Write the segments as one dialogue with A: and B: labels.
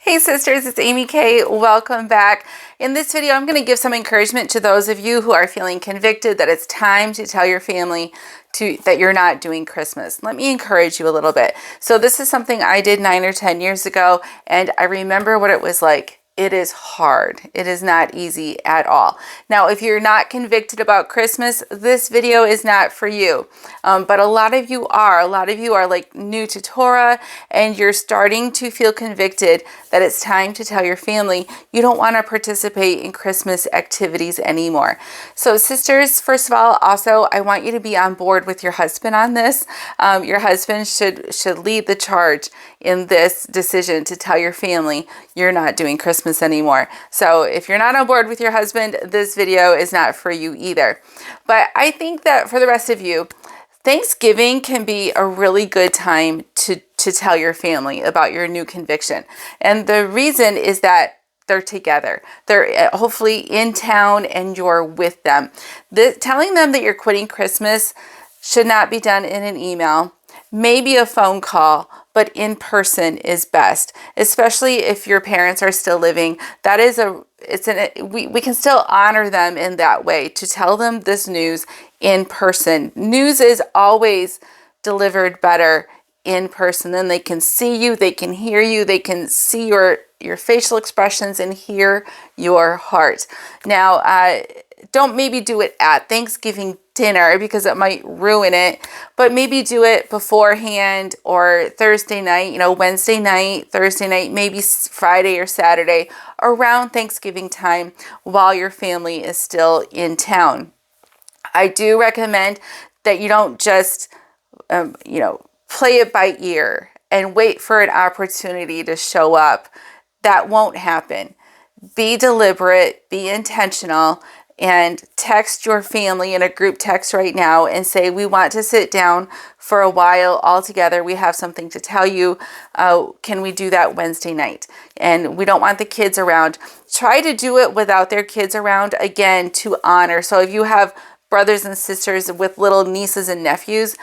A: Hey sisters, it's Amy Kay. Welcome back. In this video, I'm going to give some encouragement to those of you who are feeling convicted that it's time to tell your family that you're not doing Christmas. Let me encourage you a little bit. So this is something I did 9 or 10 years ago, and I remember what it was like. It is hard. It is not easy at all. Now, if you're not convicted about Christmas, this video is not for you. But a lot of you are. A lot of you are like new to Torah, and you're starting to feel convicted that it's time to tell your family you don't want to participate in Christmas activities anymore. So sisters, first of all, also, I want you to be on board with your husband on this. Your husband should lead the charge in this decision to tell your family you're not doing Christmas anymore. So if you're not on board with your husband, this video is not for you either. But I think that for the rest of you, Thanksgiving can be a really good time to tell your family about your new conviction. And the reason is that they're together. They're hopefully in town and you're with them. Telling them that you're quitting Christmas should not be done in an email, maybe a phone call, but in person is best, especially if your parents are still living. We can still honor them in that way, to tell them this news in person. News is always delivered better in person. Then they can see you, they can hear you, they can see your facial expressions and hear your heart. Now, don't maybe do it at Thanksgiving dinner because it might ruin it, but maybe do it beforehand or Thursday night, Wednesday night, Thursday night, maybe Friday or Saturday around Thanksgiving time while your family is still in town. I do recommend that you don't just, play it by ear and wait for an opportunity to show up. That won't happen. Be deliberate, be intentional, and text your family in a group text right now and say, we want to sit down for a while all together. We have something to tell you. Can we do that Wednesday night? And we don't want the kids around. Try to do it without their kids around, again, to honor. So if you have brothers and sisters with little nieces and nephews,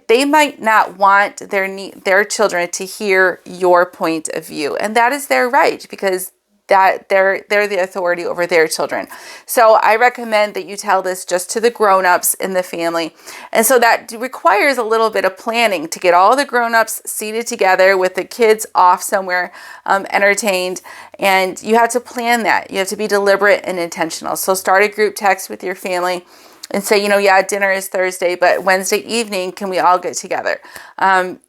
A: they might not want their children to hear your point of view. And that is their right, because that they're the authority over their children. So I recommend that you tell this just to the grown-ups in the family. And so that requires a little bit of planning to get all the grown-ups seated together with the kids off somewhere, entertained. And you have to plan that. You have to be deliberate and intentional. So start a group text with your family and say, dinner is Thursday, but Wednesday evening, can we all get together? And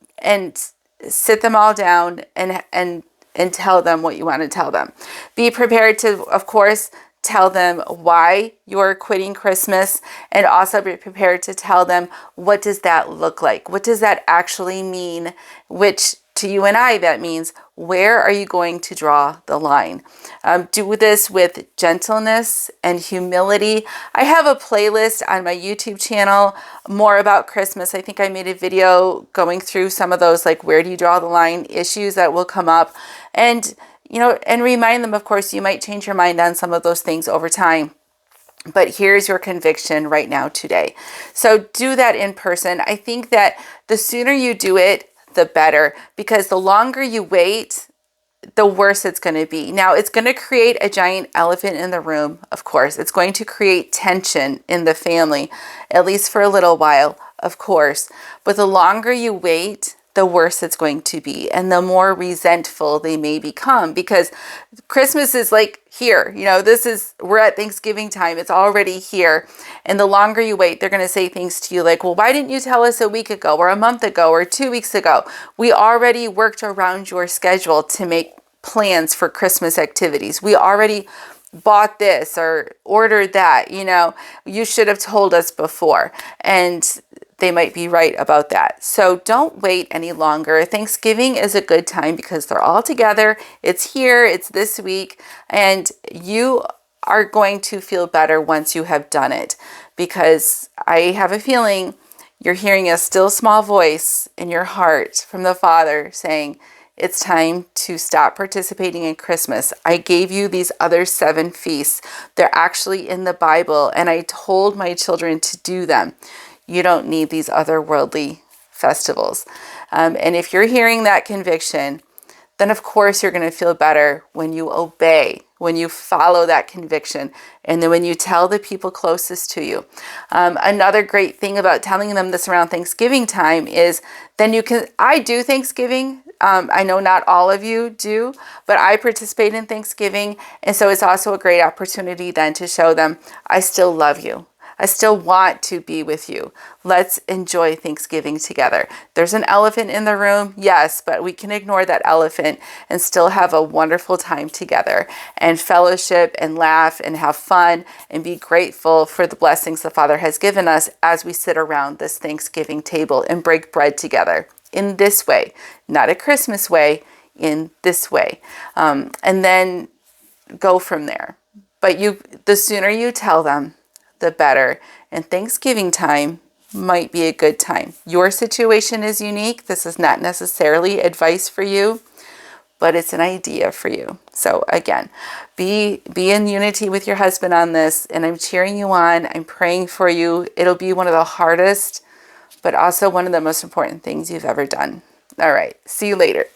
A: sit them all down and tell them what you want to tell them. Be prepared to, of course, tell them why you're quitting Christmas, and also be prepared to tell them, what does that look like? What does that actually mean? Which to you and I, that means, where are you going to draw the line? Do this with gentleness and humility. I have a playlist on my YouTube channel more about Christmas. I think I made a video going through some of those, like, where do you draw the line issues that will come up. And, and remind them, of course, you might change your mind on some of those things over time. But here's your conviction right now, today. So do that in person. I think that the sooner you do it, the better, because the longer you wait, the worse it's going to be. Now, it's going to create a giant elephant in the room, of course. It's going to create tension in the family, at least for a little while, of course. But the longer you wait, the worse it's going to be, and the more resentful they may become, because Christmas is like here. We're at Thanksgiving time. It's already here. And the longer you wait, they're going to say things to you like, well, why didn't you tell us a week ago or a month ago or 2 weeks ago? We already worked around your schedule to make plans for Christmas activities. We already bought this or ordered that. You should have told us before. And they might be right about that. So don't wait any longer. Thanksgiving is a good time because they're all together. It's here, it's this week, and you are going to feel better once you have done it, because I have a feeling you're hearing a still small voice in your heart from the Father saying, it's time to stop participating in Christmas. I gave you these other 7 feasts. They're actually in the Bible, and I told my children to do them. You don't need these other worldly festivals. And if you're hearing that conviction, then of course you're going to feel better when you obey, when you follow that conviction, and then when you tell the people closest to you. Another great thing about telling them this around Thanksgiving time is then you can, I do Thanksgiving. I know not all of you do, but I participate in Thanksgiving. And so it's also a great opportunity then to show them, I still love you. I still want to be with you. Let's enjoy Thanksgiving together. There's an elephant in the room, yes, but we can ignore that elephant and still have a wonderful time together and fellowship and laugh and have fun and be grateful for the blessings the Father has given us as we sit around this Thanksgiving table and break bread together in this way, not a Christmas way, in this way. And then go from there. But the sooner you tell them, the better. And Thanksgiving time might be a good time. Your situation is unique. This is not necessarily advice for you, but it's an idea for you. So again, be in unity with your husband on this, and I'm cheering you on. I'm praying for you. It'll be one of the hardest, but also one of the most important things you've ever done. All right. See you later.